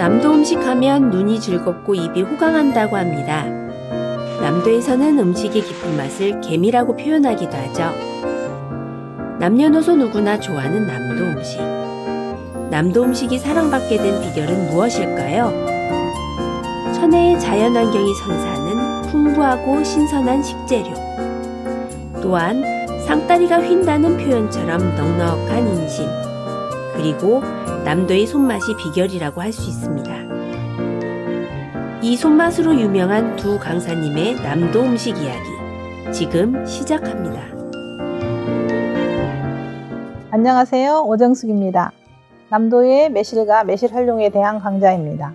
남도 음식 하면 눈이 즐겁고 입이 호강한다고 합니다. 남도에서는 음식의 깊은 맛을 계미라고 표현하기도 하죠. 남녀노소 누구나 좋아하는 남도 음식. 남도 음식이 사랑받게 된 비결은 무엇일까요? 천혜의 자연환경이 선사하는 풍부하고 신선한 식재료. 또한 상다리가 휜다는 표현처럼 넉넉한 인심. 그리고 남도의 손맛이 비결이라고 할 수 있습니다. 이 손맛으로 유명한 두 강사님의 남도 음식 이야기 지금 시작합니다. 안녕하세요. 오정숙입니다. 남도의 매실과 매실 활용에 대한 강좌입니다.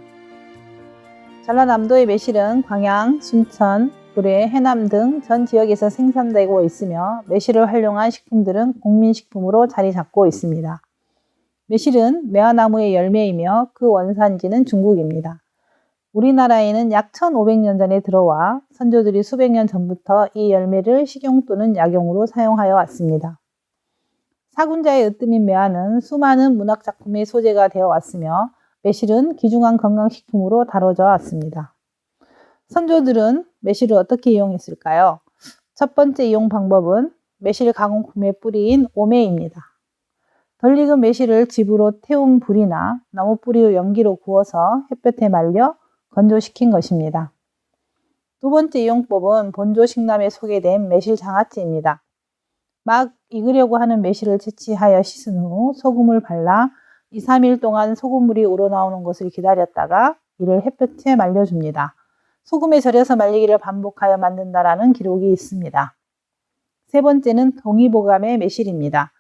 전라남도의 매실은 광양, 순천, 구례, 해남 등 전 지역에서 생산되고 있으며 매실을 활용한 식품들은 국민식품으로 자리 잡고 있습니다. 매실은 매화나무의 열매이며 그 원산지는 중국입니다. 우리나라에는 약 1500년 전에 들어와 선조들이 수백 년 전부터 이 열매를 식용 또는 약용으로 사용하여 왔습니다. 사군자의 으뜸인 매화는 수많은 문학작품의 소재가 되어 왔으며 매실은 귀중한 건강식품으로 다뤄져 왔습니다. 선조들은 매실을 어떻게 이용했을까요? 첫 번째 이용 방법은 매실 가공품의 뿌리인 오매입니다. 덜 익은 매실을 집으로 태운 불이나 나무 뿌리의 연기로 구워서 햇볕에 말려 건조시킨 것입니다. 두 번째 이용법은 본조식남에 소개된 매실 장아찌입니다. 막 익으려고 하는 매실을 채취하여 씻은 후 소금을 발라 2, 3일 동안 소금물이 우러나오는 것을 기다렸다가 이를 햇볕에 말려줍니다. 소금에 절여서 말리기를 반복하여 만든다라는 기록이 있습니다. 세 번째는 동의보감의 매실입니다.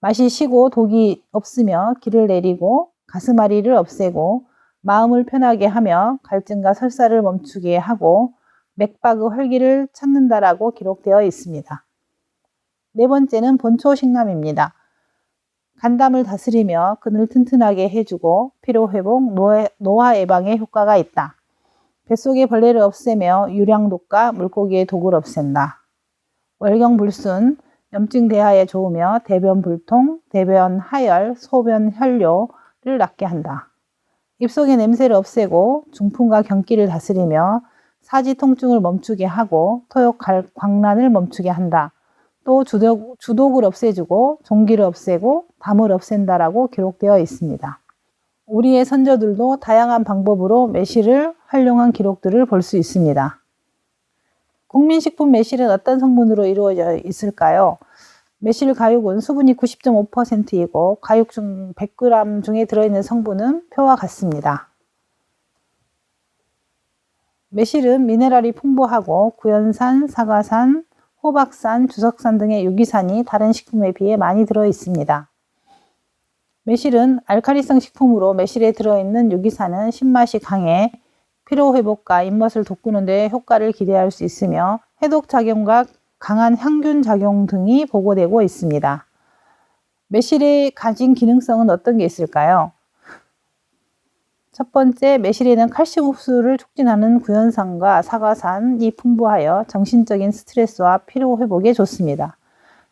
맛이 시고 독이 없으며 기를 내리고 가스마리를 없애고 마음을 편하게 하며 갈증과 설사를 멈추게 하고 맥박의 활기를 찾는다라고 기록되어 있습니다. 네 번째는 본초식남입니다. 간담을 다스리며 근을 튼튼하게 해주고 피로회복, 노화 예방에 효과가 있다. 뱃속의 벌레를 없애며 유량독과 물고기의 독을 없앤다. 월경불순, 염증 대하에 좋으며 대변 불통, 대변 하열, 소변 혈뇨를 낫게 한다. 입속의 냄새를 없애고 중풍과 경기를 다스리며 사지 통증을 멈추게 하고 토욕 광란을 멈추게 한다. 또 주독을 없애주고 종기를 없애고 담을 없앤다라고 기록되어 있습니다. 우리의 선조들도 다양한 방법으로 매실을 활용한 기록들을 볼 수 있습니다. 국민식품 매실은 어떤 성분으로 이루어져 있을까요? 매실 가육은 수분이 90.5%이고 가육 중 100g 중에 들어있는 성분은 표와 같습니다. 매실은 미네랄이 풍부하고 구연산, 사과산, 호박산, 주석산 등의 유기산이 다른 식품에 비해 많이 들어 있습니다. 매실은 알칼리성 식품으로 매실에 들어있는 유기산은 신맛이 강해 피로회복과 입맛을 돋구는 데 효과를 기대할 수 있으며 해독작용과 강한 향균 작용 등이 보고되고 있습니다. 매실이 가진 기능성은 어떤 게 있을까요? 첫 번째, 매실에는 칼슘 흡수를 촉진하는 구연산과 사과산이 풍부하여 정신적인 스트레스와 피로 회복에 좋습니다.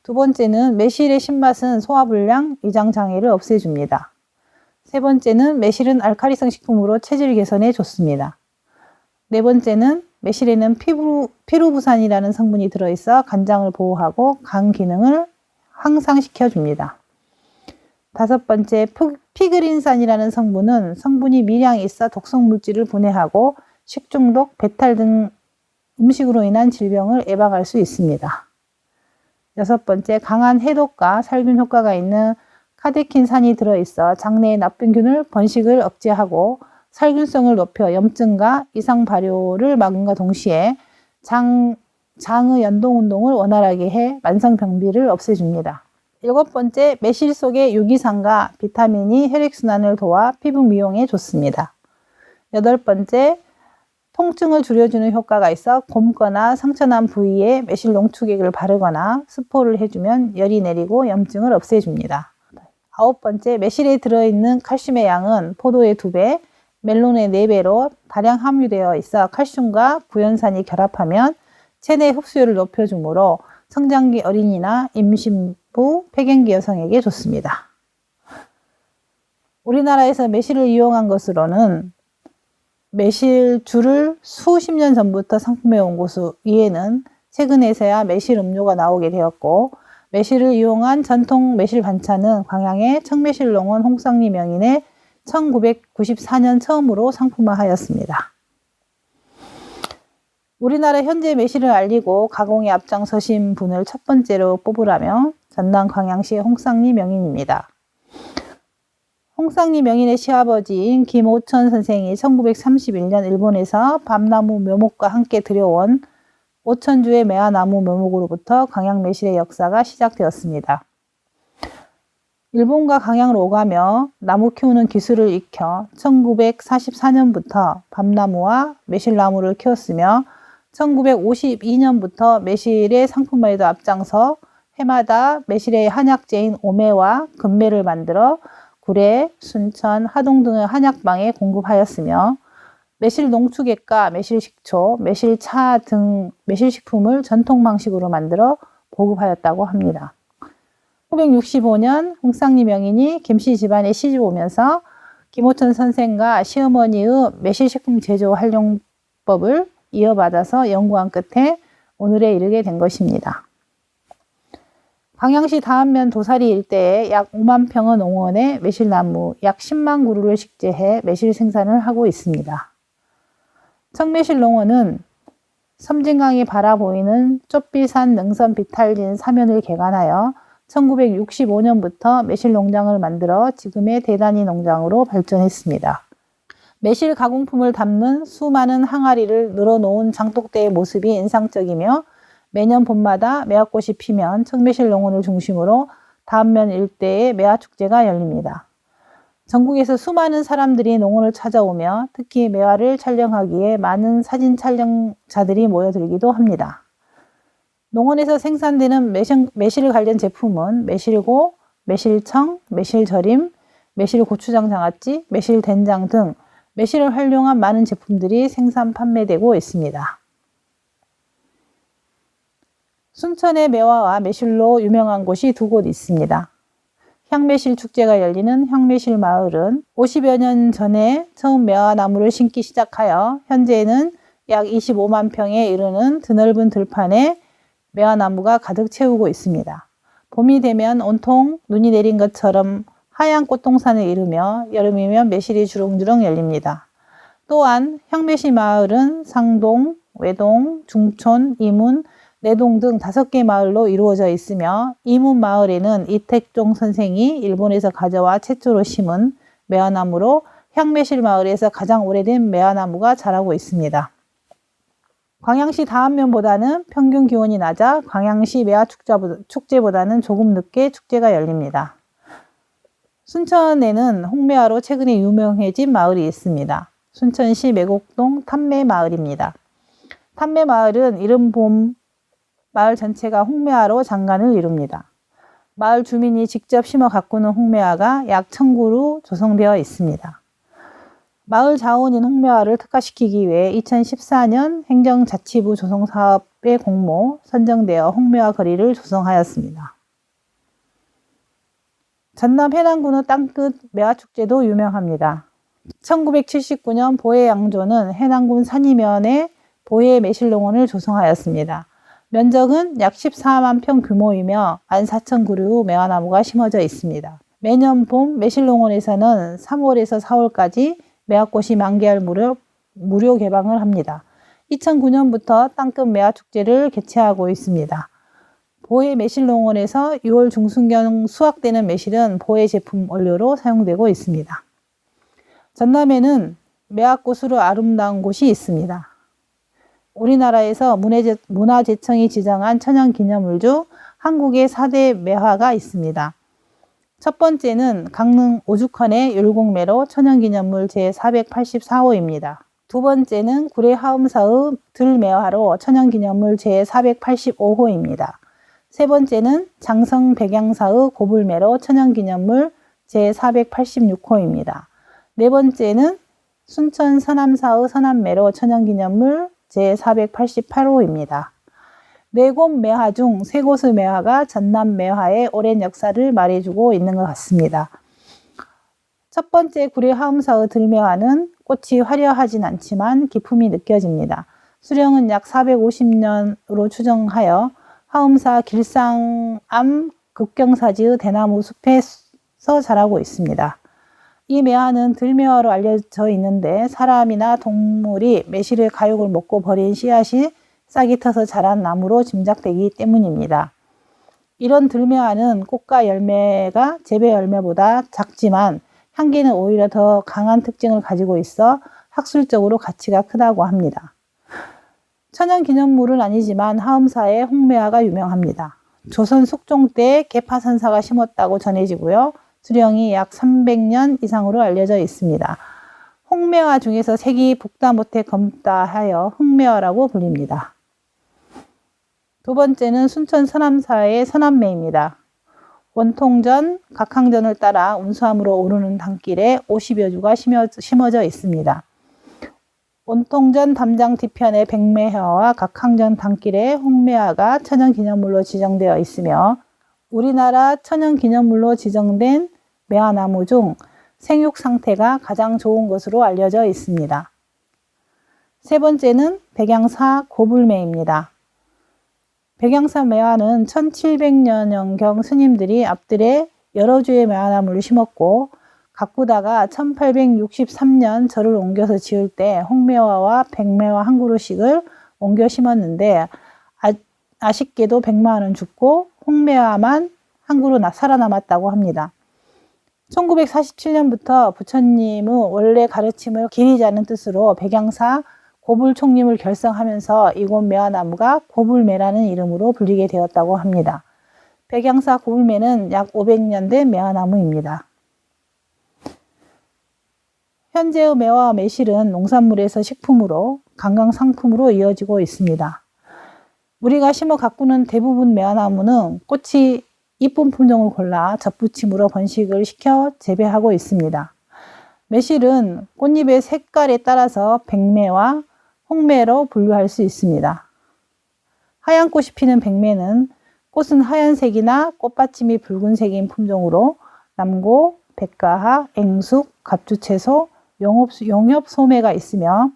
두 번째는 매실의 신맛은 소화불량, 위장장애를 없애줍니다. 세 번째는 매실은 알칼리성 식품으로 체질 개선에 좋습니다. 네 번째는 매실에는 피루부산이라는 성분이 들어있어 간장을 보호하고 간 기능을 향상시켜줍니다. 다섯 번째, 피그린산이라는 성분은 성분이 미량이 있어 독성물질을 분해하고 식중독, 배탈 등 음식으로 인한 질병을 예방할 수 있습니다. 여섯 번째, 강한 해독과 살균 효과가 있는 카데킨산이 들어있어 장내의 나쁜 균을 번식을 억제하고 살균성을 높여 염증과 이상 발효를 막음과 동시에 장의 연동운동을 원활하게 해 만성병비를 없애줍니다. 일곱 번째, 매실 속의 유기산과 비타민이 혈액순환을 도와 피부 미용에 좋습니다. 여덟 번째, 통증을 줄여주는 효과가 있어 곪거나 상처난 부위에 매실 농축액을 바르거나 스포를 해주면 열이 내리고 염증을 없애줍니다. 아홉 번째, 매실에 들어있는 칼슘의 양은 포도의 2배, 멜론의 4배로 다량 함유되어 있어 칼슘과 구연산이 결합하면 체내 흡수율을 높여주므로 성장기 어린이나 임신부, 폐경기 여성에게 좋습니다. 우리나라에서 매실을 이용한 것으로는 매실주를 수십 년 전부터 상품해 온 곳 위에는 최근에서야 매실 음료가 나오게 되었고, 매실을 이용한 전통 매실 반찬은 광양의 청매실농원 홍쌍리 명인의 1994년 처음으로 상품화하였습니다. 우리나라 현재 매실을 알리고 가공에 앞장서신 분을 첫 번째로 뽑으라면 전남 광양시의 홍쌍리 명인입니다. 홍쌍리 명인의 시아버지인 김오천 선생이 1931년 일본에서 밤나무 묘목과 함께 들여온 오천주의 매화나무 묘목으로부터 광양 매실의 역사가 시작되었습니다. 일본과 광양을 오가며 나무 키우는 기술을 익혀 1944년부터 밤나무와 매실나무를 키웠으며 1952년부터 매실의 상품화에도 앞장서 해마다 매실의 한약재인 오매와 금매를 만들어 구례, 순천, 하동 등의 한약방에 공급하였으며 매실 농축액과 매실식초, 매실차 등 매실식품을 전통 방식으로 만들어 보급하였다고 합니다. 1965년 홍쌍리 명인이 김씨 집안에 시집 오면서 김오천 선생과 시어머니의 매실식품 제조 활용법을 이어받아서 연구한 끝에 오늘에 이르게 된 것입니다. 광양시 다안면 도사리 일대에 약 5만 평의 농원에 매실나무 약 10만 그루를 식재해 매실 생산을 하고 있습니다. 청매실농원은 섬진강이 바라보이는 쫓비산 능선 비탈진 사면을 개간하여 1965년부터 매실 농장을 만들어 지금의 대단위 농장으로 발전했습니다. 매실 가공품을 담는 수많은 항아리를 늘어놓은 장독대의 모습이 인상적이며 매년 봄마다 매화꽃이 피면 청매실 농원을 중심으로 다안면 일대에 매화축제가 열립니다. 전국에서 수많은 사람들이 농원을 찾아오며 특히 매화를 촬영하기에 많은 사진 촬영자들이 모여들기도 합니다. 농원에서 생산되는 매실 관련 제품은 매실고, 매실청, 매실절임, 매실고추장 장아찌, 매실된장 등 매실을 활용한 많은 제품들이 생산 판매되고 있습니다. 순천의 매화와 매실로 유명한 곳이 두 곳 있습니다. 향매실 축제가 열리는 향매실 마을은 50여 년 전에 처음 매화나무를 심기 시작하여 현재는 약 25만 평에 이르는 드넓은 들판에 매화나무가 가득 채우고 있습니다. 봄이 되면 온통 눈이 내린 것처럼 하얀 꽃동산에 이르며 여름이면 매실이 주렁주렁 열립니다. 또한 향매실 마을은 상동, 외동, 중촌, 이문, 내동 등 5개 마을로 이루어져 있으며 이문 마을에는 이택종 선생이 일본에서 가져와 최초로 심은 매화나무로 향매실 마을에서 가장 오래된 매화나무가 자라고 있습니다. 광양시 다안면보다는 평균 기온이 낮아 광양시 매화축제보다는 조금 늦게 축제가 열립니다. 순천에는 홍매화로 최근에 유명해진 마을이 있습니다. 순천시 매곡동 탐매마을입니다. 탐매마을은 이른 봄 마을 전체가 홍매화로 장관을 이룹니다. 마을 주민이 직접 심어 가꾸는 홍매화가 약 1000그루 조성되어 있습니다. 마을 자원인 홍매화를 특화시키기 위해 2014년 행정자치부 조성사업의 공모 선정되어 홍매화 거리를 조성하였습니다. 전남 해남군의 땅끝 매화축제도 유명합니다. 1979년 보혜 양조는 해남군 산이면에 보혜 매실농원을 조성하였습니다. 면적은 약 14만 평 규모이며 14,000그루 매화나무가 심어져 있습니다. 매년 봄 매실농원에서는 3월에서 4월까지 매화꽃이 만개할 무료 개방을 합니다. 2009년부터 땅끝 매화축제를 개최하고 있습니다. 보혜 매실농원에서 6월 중순경 수확되는 매실은 보혜 제품 원료로 사용되고 있습니다. 전남에는 매화꽃으로 아름다운 곳이 있습니다. 우리나라에서 문화재청이 지정한 천연기념물 중 한국의 4대 매화가 있습니다. 첫 번째는 강릉 오죽헌의 율곡매로 천연기념물 제484호입니다. 두 번째는 구례 하음사의 들매화로 천연기념물 제485호입니다. 세 번째는 장성 백양사의 고불매로 천연기념물 제486호입니다. 네 번째는 순천 서남사의 서남매로 천연기념물 제488호입니다. 네 곳 매화 중 세 곳의 매화가 전남 매화의 오랜 역사를 말해주고 있는 것 같습니다. 첫 번째 구례 하음사의 들매화는 꽃이 화려하진 않지만 기품이 느껴집니다. 수령은 약 450년으로 추정하여 하음사 길상암 급경사지의 대나무 숲에서 자라고 있습니다. 이 매화는 들매화로 알려져 있는데 사람이나 동물이 매실의 가육을 먹고 버린 씨앗이 싹이 터서 자란 나무로 짐작되기 때문입니다. 이런 들매화는 꽃과 열매가 재배 열매보다 작지만 향기는 오히려 더 강한 특징을 가지고 있어 학술적으로 가치가 크다고 합니다. 천연기념물은 아니지만 하음사의 홍매화가 유명합니다. 조선 숙종 때 개파선사가 심었다고 전해지고요. 수령이 약 300년 이상으로 알려져 있습니다. 홍매화 중에서 색이 붉다 못해 검다 하여 흑매화라고 불립니다. 두 번째는 순천 서남사의 서남매입니다. 원통전, 각항전을 따라 운수함으로 오르는 단길에 50여 주가 심어져 있습니다. 원통전 담장 뒤편에 백매화와 각항전 단길에 홍매화가 천연기념물로 지정되어 있으며 우리나라 천연기념물로 지정된 매화나무 중 생육 상태가 가장 좋은 것으로 알려져 있습니다. 세 번째는 백양사 고불매입니다. 백양사 매화는 1700년경 스님들이 앞들에 여러 주의 매화나무를 심었고 가꾸다가 1863년 절을 옮겨서 지을 때 홍매화와 백매화 한 그루씩을 옮겨 심었는데 아쉽게도 백매화는 죽고 홍매화만 한 그루 살아남았다고 합니다. 1947년부터 부처님의 원래 가르침을 기리자는 뜻으로 백양사 고불총림을 결성하면서 이곳 매화나무가 고불매라는 이름으로 불리게 되었다고 합니다. 백양사 고불매는 약 500년 된 매화나무입니다. 현재의 매화와 매실은 농산물에서 식품으로 관광상품으로 이어지고 있습니다. 우리가 심어 가꾸는 대부분 매화나무는 꽃이 이쁜 품종을 골라 젖붙임으로 번식을 시켜 재배하고 있습니다. 매실은 꽃잎의 색깔에 따라서 백매와 홍매로 분류할 수 있습니다. 하얀 꽃이 피는 백매는 꽃은 하얀색이나 꽃받침이 붉은색인 품종으로 남고, 백가하, 앵숙, 갑주채소, 용엽소매가 있으며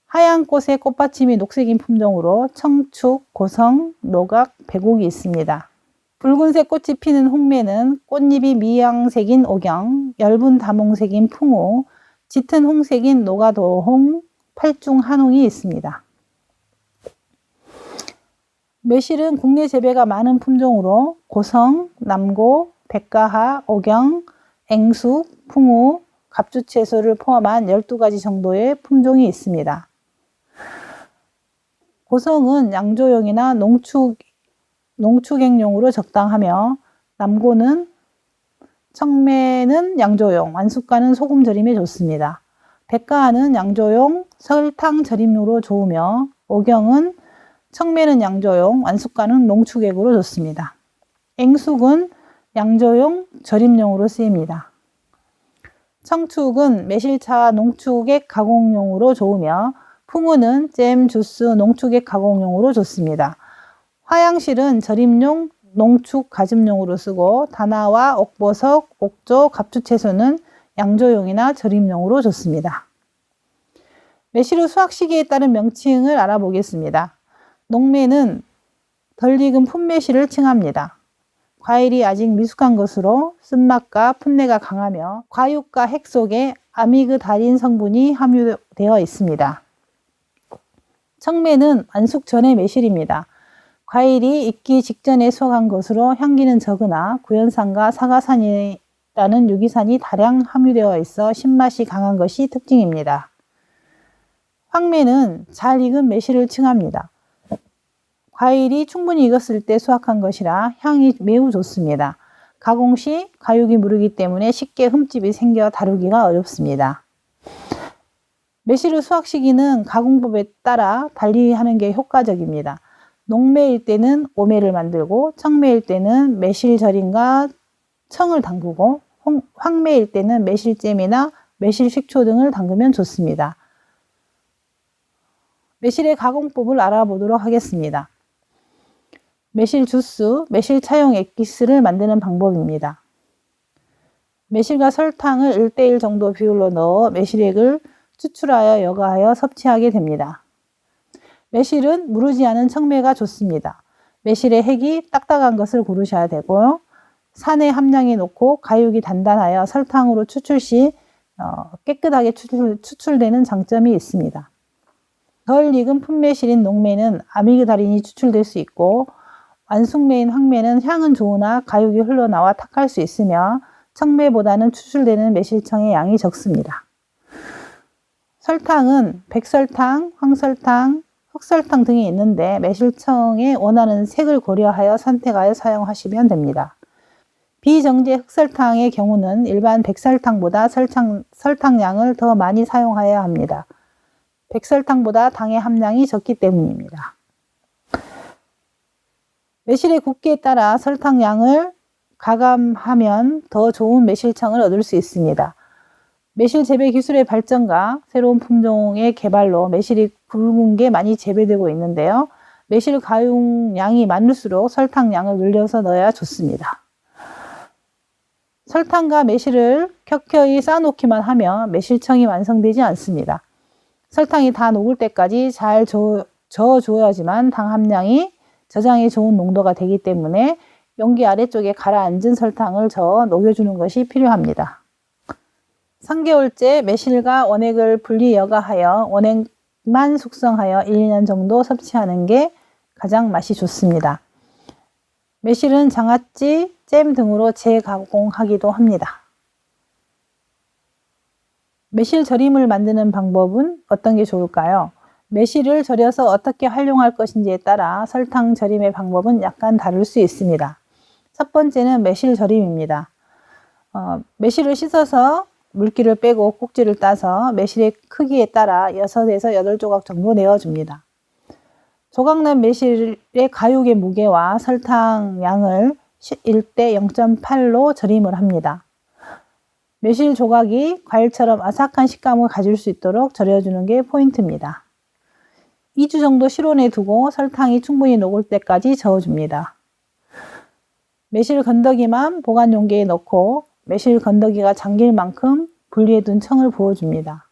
하얀 꽃의 꽃받침이 녹색인 품종으로 청축, 고성, 노각, 백옥이 있습니다. 붉은색 꽃이 피는 홍매는 꽃잎이 미양색인 오경, 엷은 다몽색인 풍우, 짙은 홍색인 노가도홍, 팔중한홍이 있습니다. 매실은 국내 재배가 많은 품종으로 고성, 남고, 백가하, 오경, 앵숙, 풍우, 갑주채소를 포함한 12가지 정도의 품종이 있습니다. 고성은 양조용이나 농축액용으로 적당하며 남고는 청매는 양조용, 완숙가는 소금 절임에 좋습니다. 백가하는 양조용, 설탕 절임용으로 좋으며 오경은 청매는 양조용, 완숙가는 농축액으로 좋습니다. 앵숙은 양조용, 절임용으로 쓰입니다. 청축은 매실차 농축액 가공용으로 좋으며 풍우는 잼, 주스, 농축액 가공용으로 좋습니다. 화양실은 절임용, 농축 가즙용으로 쓰고 다나와 옥보석, 옥조, 갑주채소는 양조용이나 절임용으로 좋습니다. 매실의 수확 시기에 따른 명칭을 알아보겠습니다. 농매는 덜 익은 풋매실을 칭합니다. 과일이 아직 미숙한 것으로 쓴맛과 풋내가 강하며 과육과 핵 속에 아미그달인 성분이 함유되어 있습니다. 청매는 완숙 전의 매실입니다. 과일이 익기 직전에 수확한 것으로 향기는 적으나 구연산과 사과산이라는 유기산이 다량 함유되어 있어 신맛이 강한 것이 특징입니다. 황매는 잘 익은 매실을 칭합니다. 과일이 충분히 익었을 때 수확한 것이라 향이 매우 좋습니다. 가공 시 과육이 무르기 때문에 쉽게 흠집이 생겨 다루기가 어렵습니다. 매실의 수확 시기는 가공법에 따라 달리 하는 게 효과적입니다. 농매일 때는 오매를 만들고 청매일 때는 매실 절임과 청을 담그고 황매일 때는 매실잼이나 매실 식초 등을 담그면 좋습니다. 매실의 가공법을 알아보도록 하겠습니다. 매실 주스, 매실 차용 액기스를 만드는 방법입니다. 매실과 설탕을 1:1 정도 비율로 넣어 매실액을 추출하여 여과하여 섭취하게 됩니다. 매실은 무르지 않은 청매가 좋습니다. 매실의 핵이 딱딱한 것을 고르셔야 되고요. 산의 함량이 높고 가육이 단단하여 설탕으로 추출 시 깨끗하게 추출되는 장점이 있습니다. 덜 익은 풋매실인 녹매는 아미그달린이 추출될 수 있고, 완숙매인 황매는 향은 좋으나 가육이 흘러나와 탁할 수 있으며 청매보다는 추출되는 매실청의 양이 적습니다. 설탕은 백설탕, 황설탕, 흑설탕 등이 있는데 매실청에 원하는 색을 고려하여 선택하여 사용하시면 됩니다. 비정제 흑설탕의 경우는 일반 백설탕보다 설탕량을 더 많이 사용하여야 합니다. 백설탕보다 당의 함량이 적기 때문입니다. 매실의 굵기에 따라 설탕량을 가감하면 더 좋은 매실청을 얻을 수 있습니다. 매실 재배 기술의 발전과 새로운 품종의 개발로 매실이 굵은 게 많이 재배되고 있는데요. 매실 가용량이 많을수록 설탕량을 늘려서 넣어야 좋습니다. 설탕과 매실을 켜켜이 쌓아놓기만 하면 매실청이 완성되지 않습니다. 설탕이 다 녹을 때까지 잘 저어줘야지만 당 함량이 저장에 좋은 농도가 되기 때문에 용기 아래쪽에 가라앉은 설탕을 저어 녹여주는 것이 필요합니다. 3개월째 매실과 원액을 분리 여과하여 원액만 숙성하여 1, 2년 정도 섭취하는 게 가장 맛이 좋습니다. 매실은 장아찌, 잼 등으로 재가공하기도 합니다. 매실 절임을 만드는 방법은 어떤 게 좋을까요? 매실을 절여서 어떻게 활용할 것인지에 따라 설탕 절임의 방법은 약간 다를 수 있습니다. 첫 번째는 매실 절임입니다. 매실을 씻어서 물기를 빼고 꼭지를 따서 매실의 크기에 따라 6에서 8조각 정도 내어줍니다. 조각난 매실의 가육의 무게와 설탕 양을 1대 0.8로 절임을 합니다. 매실 조각이 과일처럼 아삭한 식감을 가질 수 있도록 절여주는 게 포인트입니다. 2주 정도 실온에 두고 설탕이 충분히 녹을 때까지 저어줍니다. 매실 건더기만 보관 용기에 넣고 매실 건더기가 잠길 만큼 분리해둔 청을 부어줍니다.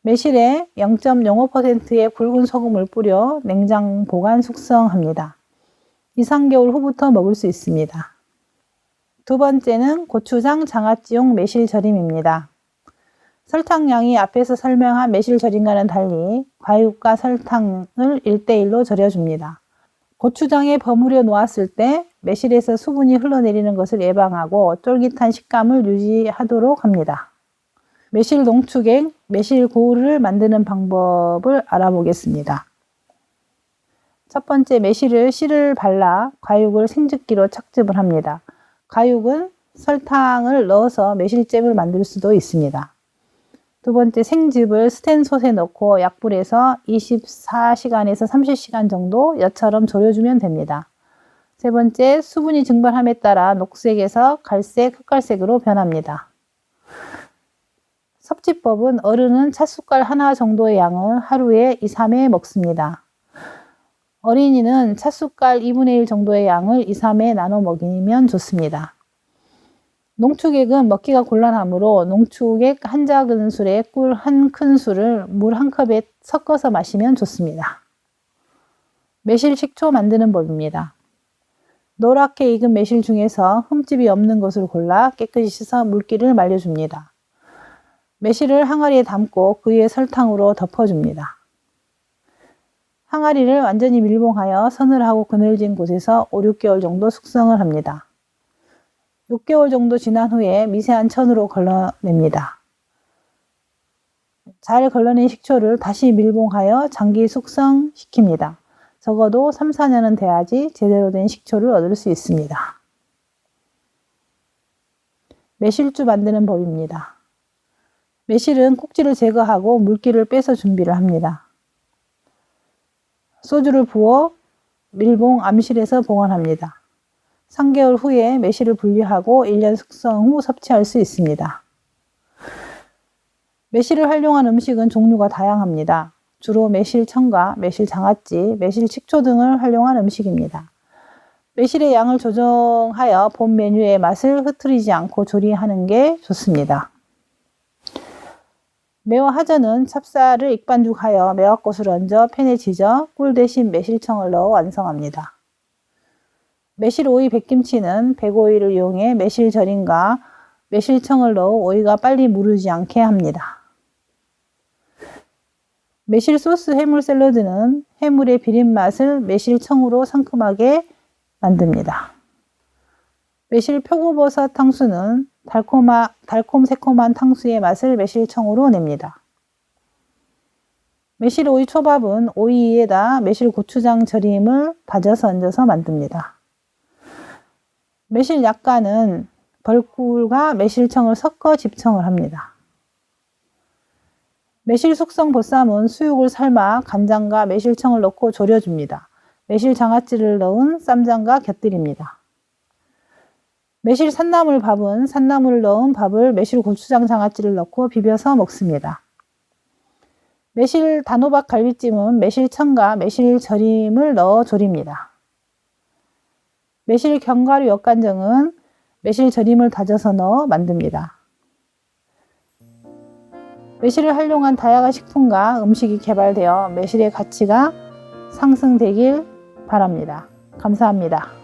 매실에 0.05%의 굵은 소금을 뿌려 냉장 보관 숙성합니다. 2, 3개월 후부터 먹을 수 있습니다. 두 번째는 고추장 장아찌용 매실 절임입니다. 설탕량이 앞에서 설명한 매실 절임과는 달리 과육과 설탕을 1:1로 절여줍니다. 고추장에 버무려 놓았을 때 매실에서 수분이 흘러내리는 것을 예방하고 쫄깃한 식감을 유지하도록 합니다. 매실 농축액, 매실 고를 만드는 방법을 알아보겠습니다. 첫 번째, 매실을 씨를 발라 과육을 생즙기로 착즙을 합니다. 과육은 설탕을 넣어서 매실잼을 만들 수도 있습니다. 두 번째, 생즙을 스텐솥에 넣고 약불에서 24시간에서 30시간 정도 엿처럼 졸여주면 됩니다. 세 번째, 수분이 증발함에 따라 녹색에서 갈색, 흑갈색으로 변합니다. 섭취법은 어른은 찻숟갈 하나 정도의 양을 하루에 2, 3회 먹습니다. 어린이는 찻숟갈 2분의 1 정도의 양을 2, 3회 나눠 먹이면 좋습니다. 농축액은 먹기가 곤란하므로 농축액 한 작은술에 꿀 한 큰술을 물 한 컵에 섞어서 마시면 좋습니다. 매실 식초 만드는 법입니다. 노랗게 익은 매실 중에서 흠집이 없는 것을 골라 깨끗이 씻어 물기를 말려줍니다. 매실을 항아리에 담고 그 위에 설탕으로 덮어줍니다. 항아리를 완전히 밀봉하여 서늘하고 그늘진 곳에서 5, 6개월 정도 숙성을 합니다. 6개월 정도 지난 후에 미세한 천으로 걸러냅니다. 잘 걸러낸 식초를 다시 밀봉하여 장기 숙성시킵니다. 적어도 3, 4년은 돼야지 제대로 된 식초를 얻을 수 있습니다. 매실주 만드는 법입니다. 매실은 꼭지를 제거하고 물기를 빼서 준비를 합니다. 소주를 부어 밀봉 암실에서 보관합니다. 3개월 후에 매실을 분리하고 1년 숙성 후 섭취할 수 있습니다. 매실을 활용한 음식은 종류가 다양합니다. 주로 매실청과 매실 장아찌, 매실 식초 등을 활용한 음식입니다. 매실의 양을 조정하여 본 메뉴의 맛을 흐트리지 않고 조리하는 게 좋습니다. 매화하전은 찹쌀을 익반죽하여 매화꽃을 얹어 팬에 지져 꿀 대신 매실청을 넣어 완성합니다. 매실오이 백김치는 백오이를 이용해 매실절임과 매실청을 넣어 오이가 빨리 무르지 않게 합니다. 매실 소스 해물 샐러드는 해물의 비린 맛을 매실청으로 상큼하게 만듭니다. 매실 표고버섯 탕수는 달콤-새콤한 탕수의 맛을 매실청으로 냅니다. 매실오이 초밥은 오이 위에다 매실고추장 절임을 다져서 얹어서 만듭니다. 매실 약간은 벌꿀과 매실청을 섞어 집청을 합니다. 매실 숙성 보쌈은 수육을 삶아 간장과 매실청을 넣고 졸여줍니다. 매실 장아찌를 넣은 쌈장과 곁들입니다. 매실 산나물 밥은 산나물을 넣은 밥을 매실 고추장 장아찌를 넣고 비벼서 먹습니다. 매실 단호박 갈비찜은 매실청과 매실 절임을 넣어 졸입니다. 매실 견과류 역간장은 매실 절임을 다져서 넣어 만듭니다. 매실을 활용한 다양한 식품과 음식이 개발되어 매실의 가치가 상승되길 바랍니다. 감사합니다.